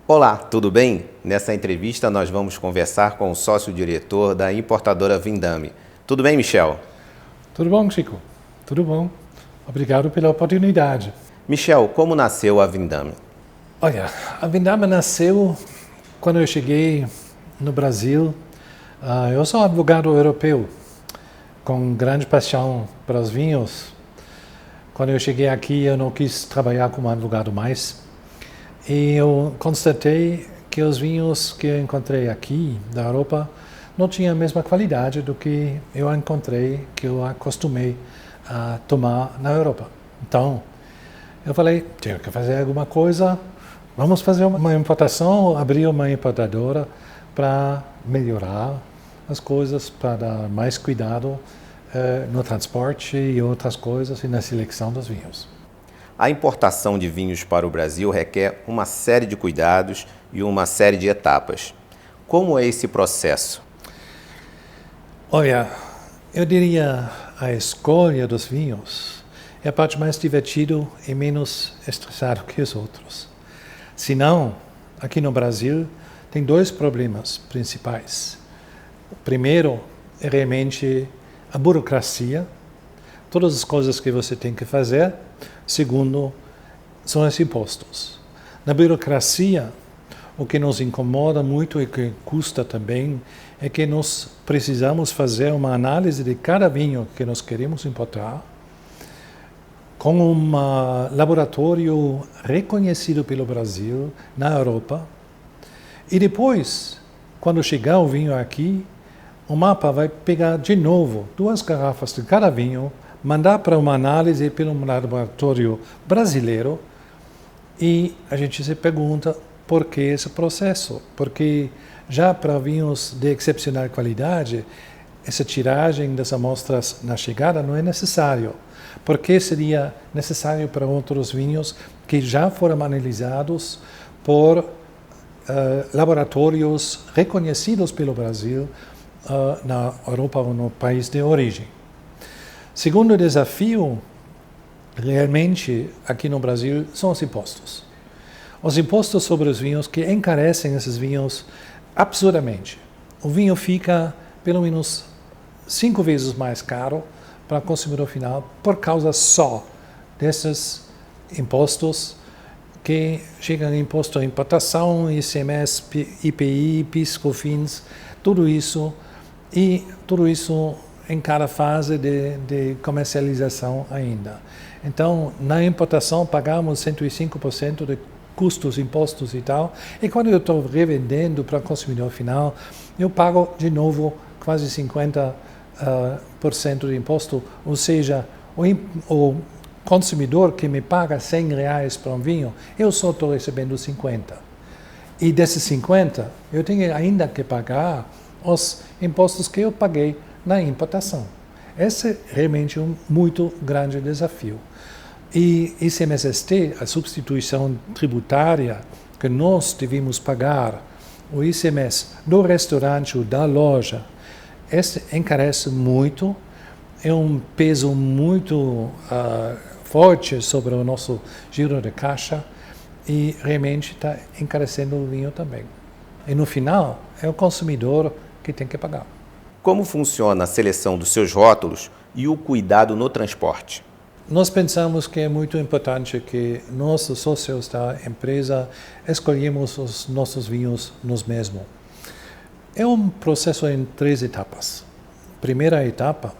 Olá, tudo bem? Nessa entrevista nós vamos conversar com o sócio-diretor da importadora Vindame. Tudo bem, Michel? Tudo bom, Chico? Tudo bom. Obrigado pela oportunidade. Michel, como nasceu a Vindame? Olha, a Vindame nasceu quando eu cheguei no Brasil. Eu sou um advogado europeu com grande paixão para os vinhos. Quando eu cheguei aqui, eu não quis trabalhar como advogado mais. E eu constatei que os vinhos que eu encontrei aqui, da Europa, não tinham a mesma qualidade do que eu encontrei, que eu acostumei a tomar na Europa. Então, eu falei, tenho que fazer alguma coisa, vamos fazer uma importação, abrir uma importadora para melhorar as coisas, para dar mais cuidado no transporte e outras coisas e na seleção dos vinhos. A importação de vinhos para o Brasil requer uma série de cuidados e uma série de etapas. Como é esse processo? Olha, eu diria a escolha dos vinhos é a parte mais divertida e menos estressada que os outros. Se não, aqui no Brasil tem dois problemas principais. O primeiro é realmente a burocracia, todas as coisas que você tem que fazer. Segundo, são os impostos. Na burocracia, o que nos incomoda muito e que custa também é que nós precisamos fazer uma análise de cada vinho que nós queremos importar com um laboratório reconhecido pelo Brasil na Europa. E depois, quando chegar o vinho aqui, o mapa vai pegar de novo 2 garrafas de cada vinho, mandar para uma análise pelo laboratório brasileiro e a gente se pergunta por que esse processo? Porque já para vinhos de excepcional qualidade, essa tiragem das amostras na chegada não é necessário. Por que seria necessário para outros vinhos que já foram analisados por laboratórios reconhecidos pelo Brasil na Europa ou no país de origem? Segundo desafio, realmente, aqui no Brasil, são os impostos. Os impostos sobre os vinhos que encarecem esses vinhos absurdamente. O vinho fica, pelo menos, 5 vezes mais caro para o consumidor final por causa só desses impostos que chegam em imposto à importação, ICMS, IPI, PIS, COFINS, tudo isso. E tudo isso em cada fase de comercialização ainda. Então, na importação, pagamos 105% de custos, impostos e tal, e quando eu estou revendendo para o consumidor final, eu pago de novo quase 50% de imposto, ou seja, o consumidor que me paga R$100 para um vinho, eu só estou recebendo 50. E desses 50, eu tenho ainda que pagar os impostos que eu paguei na importação. Esse é realmente um muito grande desafio. E ICMS-ST, a substituição tributária que nós devemos pagar, o ICMS do restaurante ou da loja, esse encarece muito, é um peso muito forte sobre o nosso giro de caixa e realmente está encarecendo o vinho também. E no final, é o consumidor que tem que pagar. Como funciona a seleção dos seus rótulos e o cuidado no transporte? Nós pensamos que é muito importante que nós, sócios da empresa, escolhemos os nossos vinhos nós mesmos. É um processo em 3 etapas. Primeira etapa,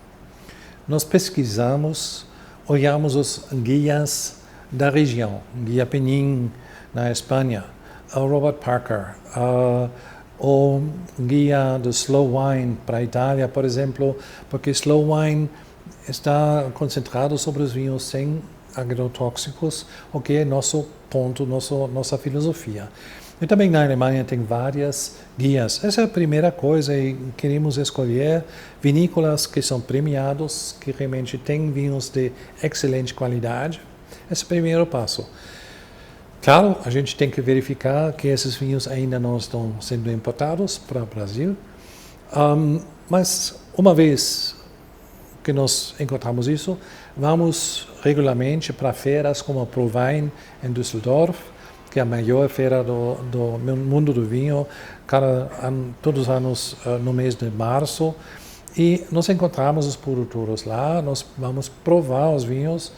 nós pesquisamos, olhamos os guias da região, Guia Penin na Espanha, Robert Parker, o guia do Slow Wine para a Itália, por exemplo, porque Slow Wine está concentrado sobre os vinhos sem agrotóxicos, o que é nosso ponto, nossa filosofia. E também na Alemanha tem várias guias. Essa é a primeira coisa e queremos escolher vinícolas que são premiados, que realmente têm vinhos de excelente qualidade. Esse é o primeiro passo. Claro, a gente tem que verificar que esses vinhos ainda não estão sendo importados para o Brasil, mas uma vez que nós encontramos isso, vamos regularmente para feiras como a ProWein em Düsseldorf, que é a maior feira do mundo do vinho, todos os anos no mês de março. E nós encontramos os produtores lá, nós vamos provar os vinhos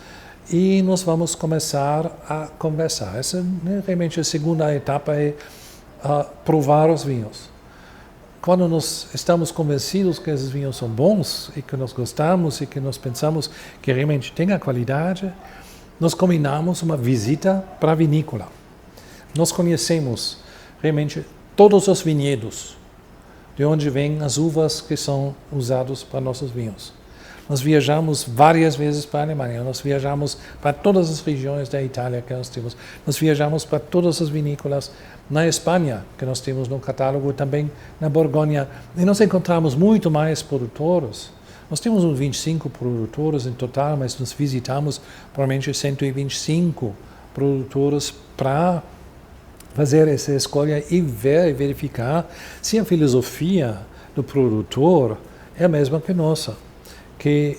e nós vamos começar a conversar. Essa realmente a segunda etapa é provar os vinhos. Quando nós estamos convencidos que esses vinhos são bons e que nós gostamos e que nós pensamos que realmente tem a qualidade, nós combinamos uma visita para a vinícola. Nós conhecemos realmente todos os vinhedos, de onde vêm as uvas que são usadas para nossos vinhos. Nós viajamos várias vezes para a Alemanha, nós viajamos para todas as regiões da Itália que nós temos, nós viajamos para todas as vinícolas na Espanha, que nós temos no catálogo, também na Borgonha, e nós encontramos muito mais produtores. Nós temos uns 25 produtores em total, mas nós visitamos provavelmente 125 produtores para fazer essa escolha e verificar se a filosofia do produtor é a mesma que a nossa, que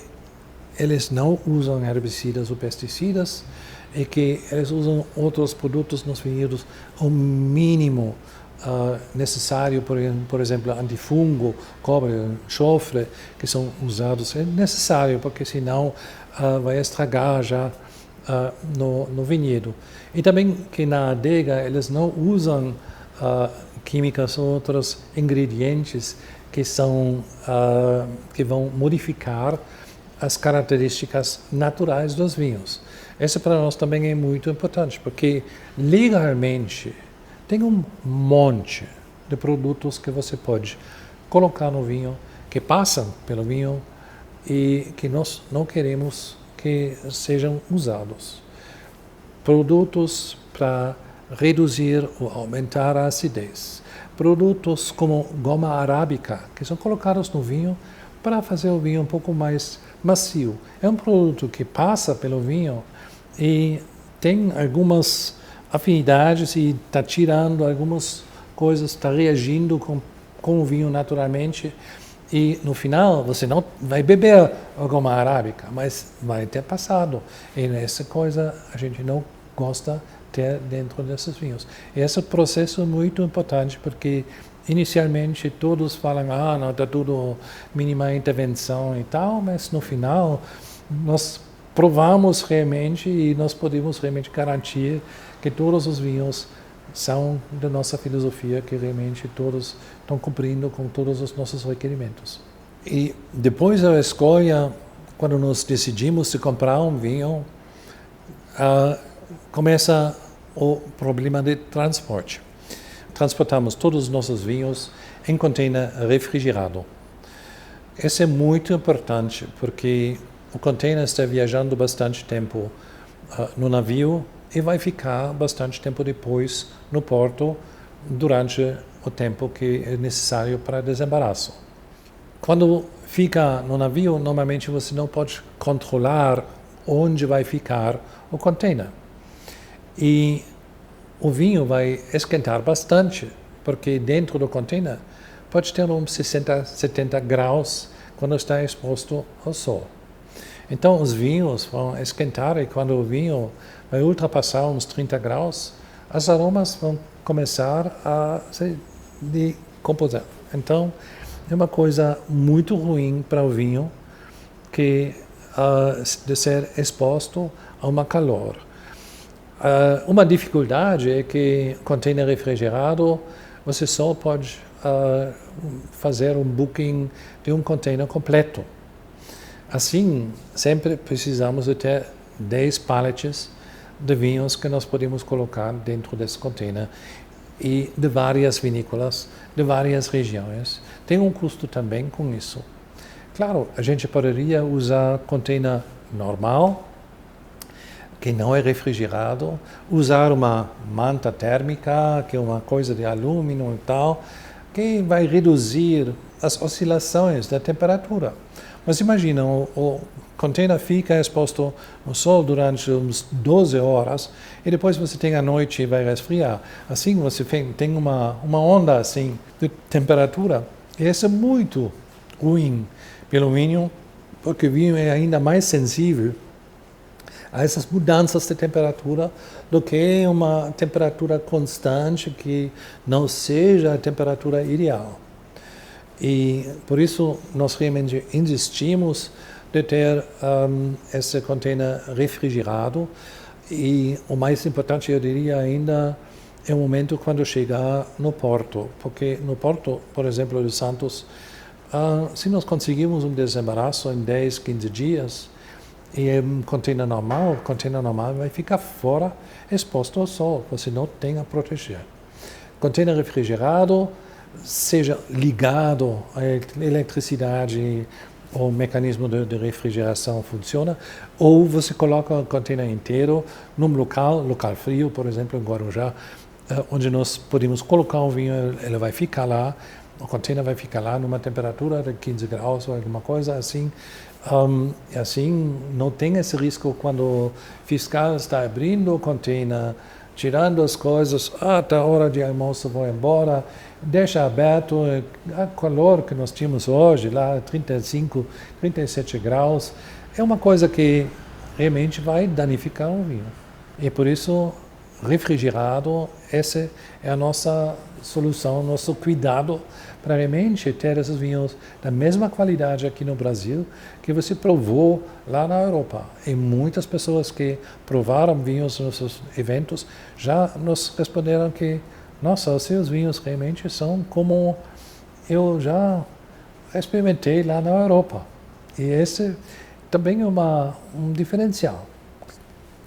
eles não usam herbicidas ou pesticidas e que eles usam outros produtos nos vinhedos o mínimo necessário, por exemplo, antifungo, cobre, enxofre, que são usados. É necessário, porque senão vai estragar já no vinhedo. E também que na adega eles não usam químicas ou outros ingredientes que vão modificar as características naturais dos vinhos. Isso para nós também é muito importante, porque legalmente tem um monte de produtos que você pode colocar no vinho, que passam pelo vinho e que nós não queremos que sejam usados. Produtos para reduzir ou aumentar a acidez. Produtos como goma arábica, que são colocados no vinho para fazer o vinho um pouco mais macio. É um produto que passa pelo vinho e tem algumas afinidades e está tirando algumas coisas, está reagindo com o vinho naturalmente. E no final você não vai beber a goma arábica, mas vai ter passado. E essa coisa a gente não gosta de ter dentro desses vinhos. E esse processo é muito importante porque inicialmente todos falam, não, está tudo mínima intervenção e tal, mas no final nós provamos realmente e nós podemos realmente garantir que todos os vinhos são da nossa filosofia, que realmente todos estão cumprindo com todos os nossos requerimentos. E depois da escolha, quando nós decidimos de comprar um vinho, começa o problema de transporte. Transportamos todos os nossos vinhos em container refrigerado. Isso é muito importante, porque o container está viajando bastante tempo no navio e vai ficar bastante tempo depois no porto, durante o tempo que é necessário para desembaraço. Quando fica no navio, normalmente você não pode controlar onde vai ficar o container. E o vinho vai esquentar bastante, porque dentro do container pode ter uns 60, 70 graus quando está exposto ao sol. Então os vinhos vão esquentar e quando o vinho vai ultrapassar uns 30 graus, as aromas vão começar a se decompor. Então é uma coisa muito ruim para o vinho que de ser exposto a uma calor. Uma dificuldade é que container refrigerado você só pode fazer um booking de um container completo. Assim, sempre precisamos de ter 10 pallets de vinhos que nós podemos colocar dentro desse container e de várias vinícolas, de várias regiões. Tem um custo também com isso. Claro, a gente poderia usar container normal, que não é refrigerado, usar uma manta térmica, que é uma coisa de alumínio e tal, que vai reduzir as oscilações da temperatura. Mas imagina, o container fica exposto no sol durante uns 12 horas e depois você tem a noite e vai resfriar. Assim você tem uma onda assim de temperatura. E isso é muito ruim pelo vinho, porque o vinho é ainda mais sensível a essas mudanças de temperatura do que uma temperatura constante que não seja a temperatura ideal. E por isso nós realmente insistimos de ter esse container refrigerado e o mais importante, eu diria ainda, é o momento quando chegar no porto, porque no porto, por exemplo, de Santos, se nós conseguimos um desembaraço em 10, 15 dias, e é um container normal, o container normal vai ficar fora, exposto ao sol, você não tem a proteger. Container refrigerado, seja ligado à eletricidade, o mecanismo de refrigeração funciona, ou você coloca o container inteiro num local frio, por exemplo, em Guarujá, onde nós podemos colocar o vinho, ele vai ficar lá, o container vai ficar lá numa temperatura de 15 graus ou alguma coisa assim. E assim não tem esse risco quando o fiscal está abrindo o container, tirando as coisas, tá hora de almoço, vou embora, deixa aberto, o calor que nós tínhamos hoje, lá 35, 37 graus, é uma coisa que realmente vai danificar o vinho. E por isso, refrigerado, essa é a nossa solução, nosso cuidado para realmente ter esses vinhos da mesma qualidade aqui no Brasil que você provou lá na Europa. E muitas pessoas que provaram vinhos nos seus eventos já nos responderam que, nossa, os seus vinhos realmente são como eu já experimentei lá na Europa. E esse também é um diferencial.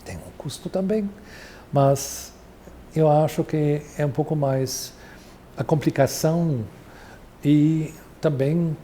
Tem um custo também, mas eu acho que é um pouco mais a complicação e também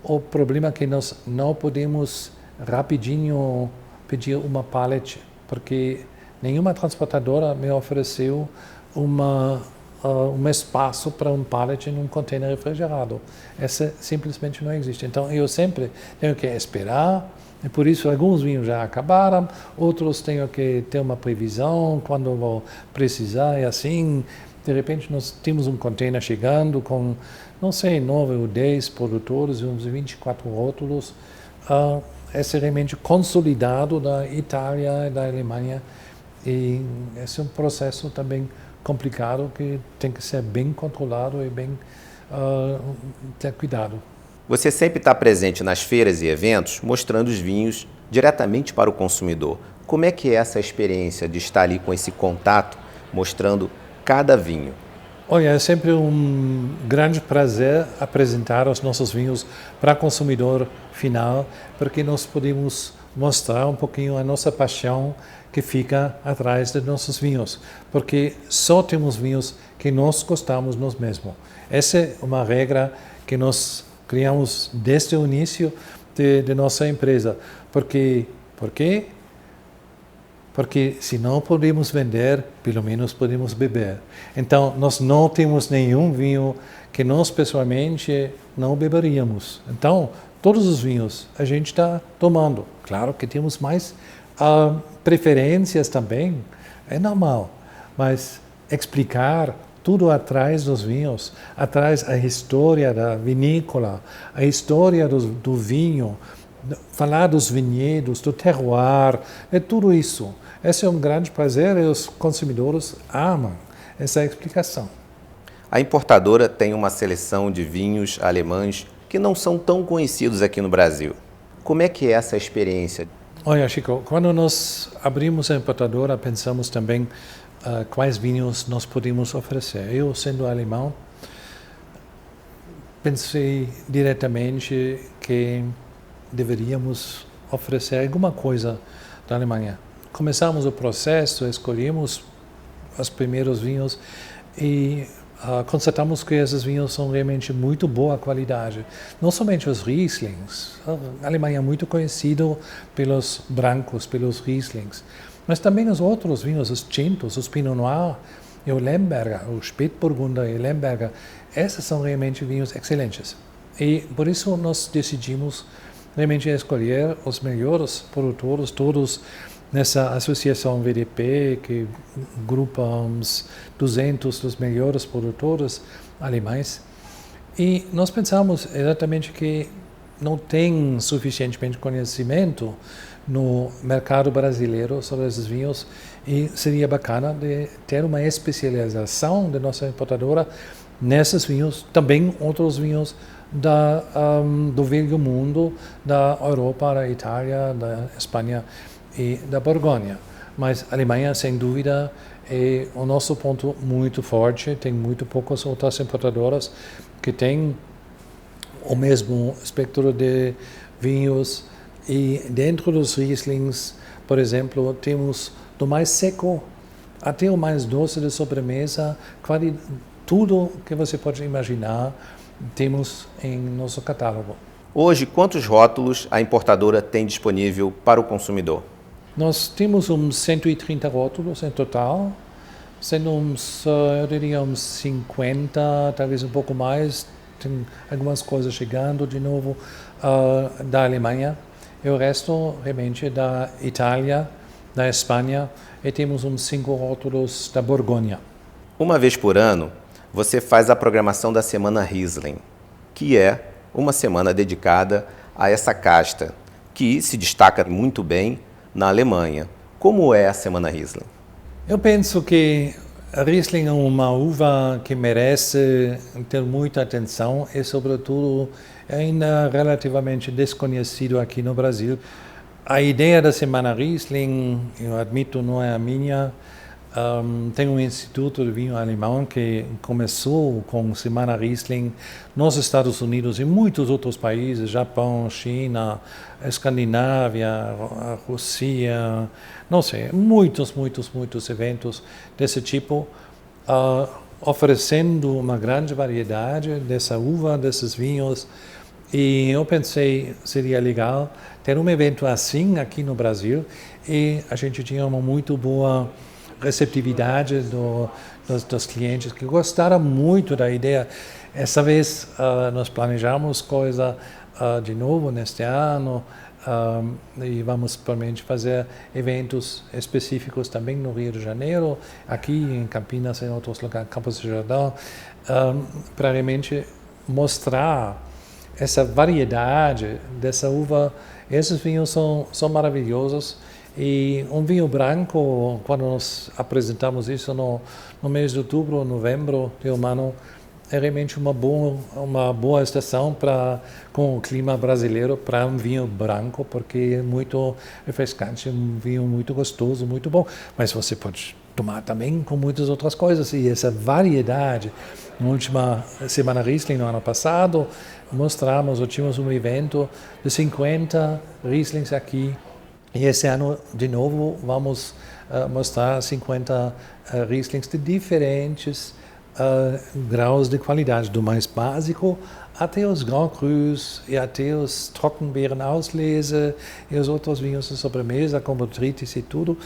o problema que nós não podemos rapidinho pedir uma pallet, porque nenhuma transportadora me ofereceu um espaço para um pallet em um container refrigerado. Essa simplesmente não existe. Então eu sempre tenho que esperar, e por isso alguns vinhos já acabaram, outros tenho que ter uma previsão quando vou precisar, e assim, de repente nós temos um container chegando com, não sei, 9 ou 10 produtores, uns 24 rótulos, esse é realmente consolidado da Itália e da Alemanha, e esse é um processo também complicado que tem que ser bem controlado e bem ter cuidado. Você sempre está presente nas feiras e eventos, mostrando os vinhos diretamente para o consumidor. Como é que é essa experiência de estar ali com esse contato, mostrando cada vinho? Olha, é sempre um grande prazer apresentar os nossos vinhos para o consumidor final, porque nós podemos mostrar um pouquinho a nossa paixão que fica atrás de nossos vinhos, porque só temos vinhos que nós gostamos nós mesmos. Essa é uma regra que nós criamos desde o início de nossa empresa. Por quê? Porque se não podemos vender, pelo menos podemos beber. Então, nós não temos nenhum vinho que nós pessoalmente não beberíamos. Então, todos os vinhos a gente está tomando. Claro que temos mais preferências também, é normal. Mas explicar tudo atrás dos vinhos, atrás a história da vinícola, a história do vinho, falar dos vinhedos, do terroir, é tudo isso. Esse é um grande prazer e os consumidores amam essa explicação. A importadora tem uma seleção de vinhos alemães que não são tão conhecidos aqui no Brasil. Como é que é essa experiência? Olha, Chico, quando nós abrimos a importadora, pensamos também quais vinhos nós podemos oferecer. Eu, sendo alemão, pensei diretamente que deveríamos oferecer alguma coisa da Alemanha. Começamos o processo, escolhemos os primeiros vinhos e constatamos que esses vinhos são realmente muito boa qualidade. Não somente os Rieslings, a Alemanha é muito conhecida pelos brancos, pelos Rieslings, mas também os outros vinhos, os Tintos, os Pinot Noir e o Lemberger, o Spätburgunder e o Lemberger, esses são realmente vinhos excelentes. E por isso nós decidimos realmente escolher os melhores produtores, todos nessa associação VDP, que agrupa uns 200 dos melhores produtores alemães. E nós pensamos exatamente que não tem suficientemente conhecimento no mercado brasileiro sobre esses vinhos e seria bacana de ter uma especialização da nossa importadora nesses vinhos, também outros vinhos do velho mundo, da Europa, da Itália, da Espanha e da Borgonha. Mas a Alemanha, sem dúvida, é o nosso ponto muito forte. Tem muito poucas outras importadoras que têm o mesmo espectro de vinhos. E dentro dos Rieslings, por exemplo, temos do mais seco até o mais doce de sobremesa, quase tudo que você pode imaginar temos em nosso catálogo. Hoje, quantos rótulos a importadora tem disponível para o consumidor? Nós temos uns 130 rótulos em total, sendo eu diria uns 50, talvez um pouco mais. Tem algumas coisas chegando de novo da Alemanha. E o resto, realmente, da Itália, da Espanha, e temos uns 5 rótulos da Borgonha. Uma vez por ano, você faz a programação da Semana Riesling, que é uma semana dedicada a essa casta, que se destaca muito bem na Alemanha. Como é a Semana Riesling? Eu penso que a Riesling é uma uva que merece ter muita atenção e, sobretudo, é ainda relativamente desconhecido aqui no Brasil. A ideia da Semana Riesling, eu admito, não é a minha. Tem um instituto de vinho alemão que começou com Semana Riesling nos Estados Unidos e muitos outros países, Japão, China, Escandinávia, a Rússia, não sei, muitos eventos desse tipo, oferecendo uma grande variedade dessa uva, desses vinhos. E eu pensei, seria legal ter um evento assim aqui no Brasil, e a gente tinha uma muito boa receptividade dos clientes que gostaram muito da ideia. Essa vez nós planejamos coisa de novo neste ano e vamos provavelmente fazer eventos específicos também no Rio de Janeiro, aqui em Campinas e em outros lugares, Campos do Jordão, para realmente mostrar essa variedade dessa uva. Esses vinhos são maravilhosos. E um vinho branco, quando nós apresentamos isso no mês de outubro, novembro de um ano, é realmente uma boa estação com o clima brasileiro para um vinho branco, porque é muito refrescante, um vinho muito gostoso, muito bom. Mas você pode tomar também com muitas outras coisas. E essa variedade, na última Semana Riesling, no ano passado, tínhamos um evento de 50 Rieslings aqui. E esse ano, de novo, vamos mostrar 50 Rieslings de diferentes graus de qualidade, do mais básico até os Grand Crus e até os Trockenbeeren Auslese e os outros vinhos de sobremesa, como Tritis e tudo.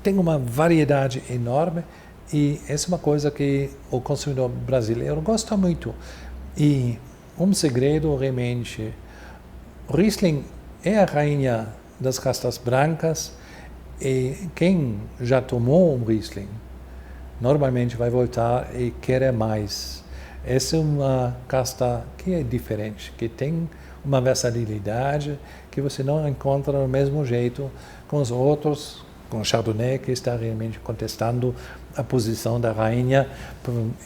Tem uma variedade enorme e essa é uma coisa que o consumidor brasileiro gosta muito. E um segredo, realmente, o Riesling é a rainha das castas brancas, e quem já tomou um Riesling normalmente vai voltar e querer mais. Essa é uma casta que é diferente, que tem uma versatilidade que você não encontra do mesmo jeito com os outros, com o Chardonnay, que está realmente contestando a posição da rainha.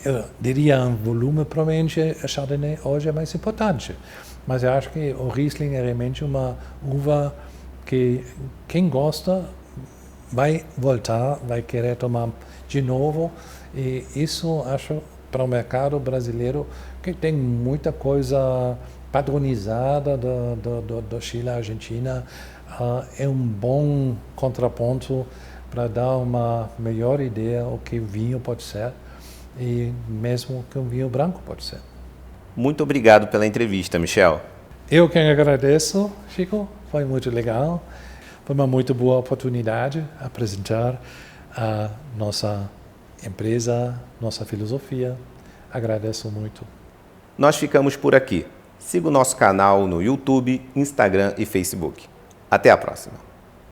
Eu diria em volume, provavelmente a Chardonnay hoje é mais importante, mas eu acho que o Riesling é realmente uma uva que quem gosta vai voltar, vai querer tomar de novo, e isso acho para o mercado brasileiro que tem muita coisa padronizada do Chile, Argentina, é um bom contraponto para dar uma melhor ideia o que o vinho pode ser e mesmo que um vinho branco pode ser. Muito obrigado pela entrevista, Michel. Eu que agradeço, Chico. Foi muito legal, foi uma muito boa oportunidade apresentar a nossa empresa, nossa filosofia. Agradeço muito. Nós ficamos por aqui. Siga o nosso canal no YouTube, Instagram e Facebook. Até a próxima.